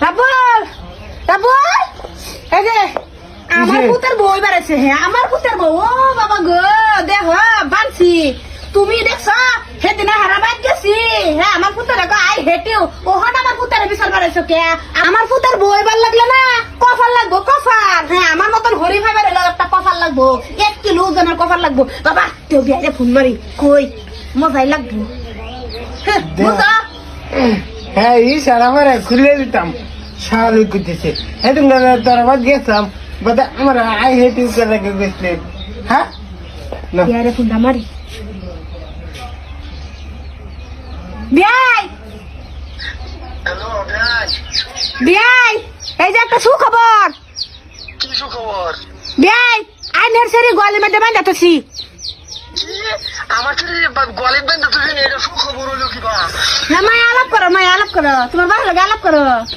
রাবুল রাবুল এই যে আমার পুতের বই বেড়েছে হ্যাঁ আমার পুতের বউ ও বাবা গো দেখ বানছি তুমি দেখছ সেদিনা হারাবাদ গেছি হ্যাঁ আমার পুতের আই হেঁটেও ওখানে আমার পুতের বিশাল বেড়েছে কে আমার পুতের বই বার লাগলে না কফার লাগবো কফার হ্যাঁ আমার মতন হরি ভাই বেড়ে একটা কফার লাগবো 1 কিলো ওজনের কফার লাগবো বাবা কেউ বিয়ে ফোন মারি কই মজাই লাগবো হ্যাঁ মজা হ্যাঁ এই সারা আমার খুলে দিতাম সারা করতেছে এদিন তোর আবার গেছিলাম বাদা আমার আই হেঁটে করে গেছিলে হ্যাঁ বিয়ে ফোনটা মারি বিয়াই হ্যালো ভাই, বিয়াই এই যে একটা সুখবর কি সুখবর? বিয়াই আইনের সেরি গোয়ালি মেটে বান্ধা তোছি কি আমাকে গলিত বেঁধে তুমি এটা সুখবর হলো কি বা? না মায় আলাপ করো তোমার ভালো লাগে আলাপ করো